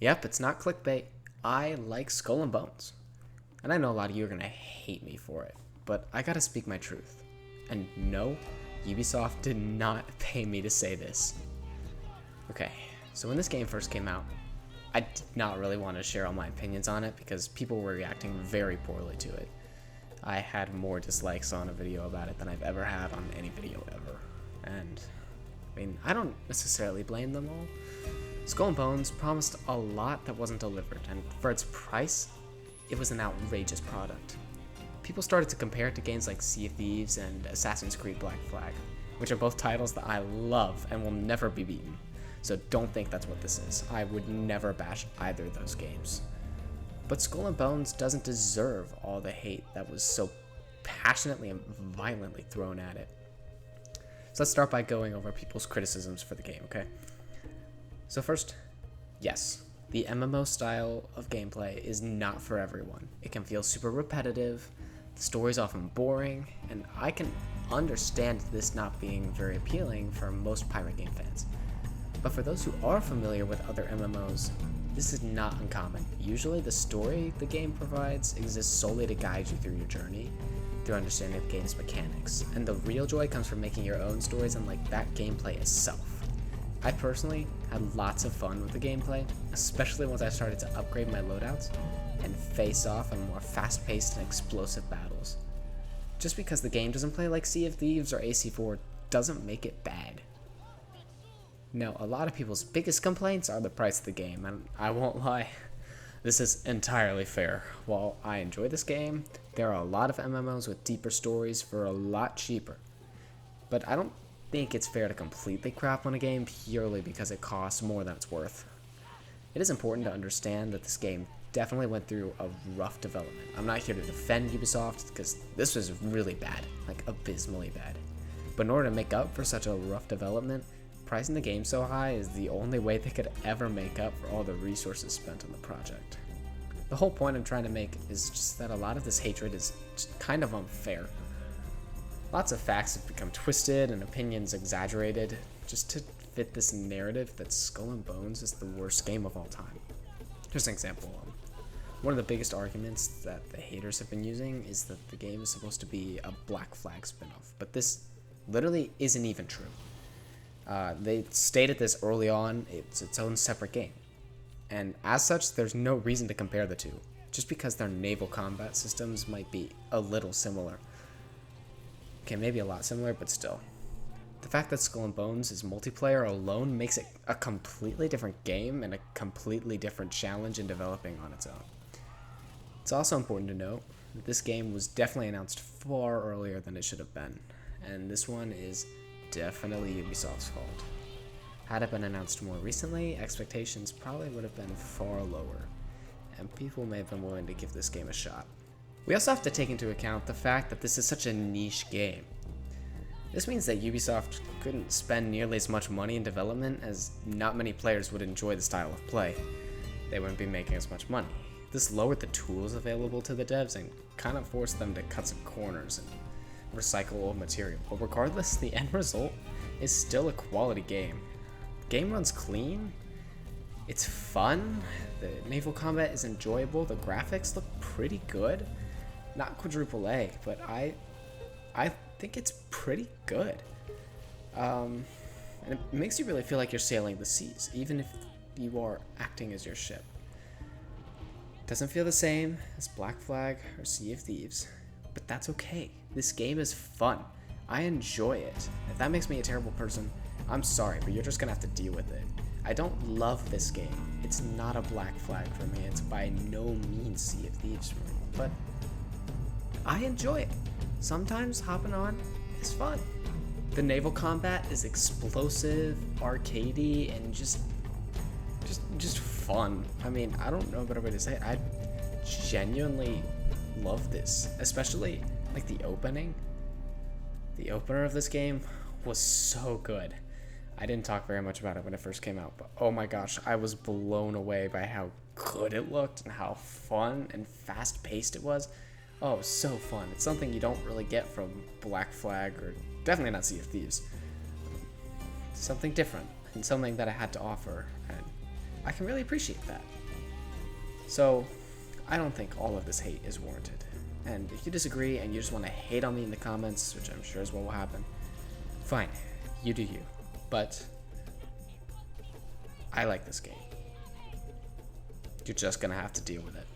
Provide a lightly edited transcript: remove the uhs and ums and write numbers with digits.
Yep, it's not clickbait. I like Skull and Bones. And I know a lot of you are gonna hate me for it, but I gotta speak my truth. And no, Ubisoft did not pay me to say this. Okay, so when this game first came out, I did not really want to share all my opinions on it because people were reacting very poorly to it. I had more dislikes on a video about it than I've ever had on any video ever. And, I mean, I don't necessarily blame them all. Skull and Bones promised a lot that wasn't delivered, and for its price, it was an outrageous product. People started to compare it to games like Sea of Thieves and Assassin's Creed Black Flag, which are both titles that I love and will never be beaten. So don't think that's what this is. I would never bash either of those games. But Skull and Bones doesn't deserve all the hate that was so passionately and violently thrown at it. So let's start by going over people's criticisms for the game, okay? So first, yes, the MMO style of gameplay is not for everyone. It can feel super repetitive, the story's often boring, and I can understand this not being very appealing for most pirate game fans. But for those who are familiar with other MMOs, this is not uncommon. Usually the story the game provides exists solely to guide you through your journey, through understanding the game's mechanics, and the real joy comes from making your own stories and like that gameplay itself. I personally had lots of fun with the gameplay, especially once I started to upgrade my loadouts and face off in more fast-paced and explosive battles. Just because the game doesn't play like Sea of Thieves or AC4 doesn't make it bad. Now, a lot of people's biggest complaints are the price of the game, and I won't lie, this is entirely fair. While I enjoy this game, there are a lot of MMOs with deeper stories for a lot cheaper. But I don't think it's fair to completely crap on a game purely because it costs more than it's worth. It is important to understand that this game definitely went through a rough development. I'm not here to defend Ubisoft because this was really bad, like abysmally bad. But in order to make up for such a rough development, pricing the game so high is the only way they could ever make up for all the resources spent on the project. The whole point I'm trying to make is just that a lot of this hatred is just kind of unfair. Lots of facts have become twisted and opinions exaggerated just to fit this narrative that Skull and Bones is the worst game of all time. Just an example. One of the biggest arguments that the haters have been using is that the game is supposed to be a Black Flag spinoff, but this literally isn't even true. They stated this early on, it's its own separate game. And as such, there's no reason to compare the two, just because their naval combat systems might be a little similar. Okay, maybe a lot similar, but still. The fact that Skull and Bones is multiplayer alone makes it a completely different game and a completely different challenge in developing on its own. It's also important to note that this game was definitely announced far earlier than it should have been, and this one is definitely Ubisoft's fault. Had it been announced more recently, expectations probably would have been far lower, and people may have been willing to give this game a shot. We also have to take into account the fact that this is such a niche game. This means that Ubisoft couldn't spend nearly as much money in development as not many players would enjoy the style of play. They wouldn't be making as much money. This lowered the tools available to the devs and kind of forced them to cut some corners and recycle old material. But regardless, the end result is still a quality game. The game runs clean, it's fun, the naval combat is enjoyable, the graphics look pretty good. Not quadruple A, but I think it's pretty good. And it makes you really feel like you're sailing the seas, even if you are acting as your ship. Doesn't feel the same as Black Flag or Sea of Thieves, but that's okay. This game is fun. I enjoy it. If that makes me a terrible person, I'm sorry, but you're just gonna have to deal with it. I don't love this game. It's not a Black Flag for me. It's by no means Sea of Thieves for me, but I enjoy it. Sometimes hopping on is fun. The naval combat is explosive, arcadey, and just fun. I mean, I don't know a better way to say it. I genuinely love this, especially like the opening. The opener of this game was so good. I didn't talk very much about it when it first came out, but oh my gosh, I was blown away by how good it looked and how fun and fast-paced it was. Oh, it was so fun. It's something you don't really get from Black Flag, or definitely not Sea of Thieves. Something different, and something that I had to offer, and I can really appreciate that. So, I don't think all of this hate is warranted. And if you disagree and you just want to hate on me in the comments, which I'm sure is what will happen, fine, you do you. But I like this game. You're just gonna have to deal with it.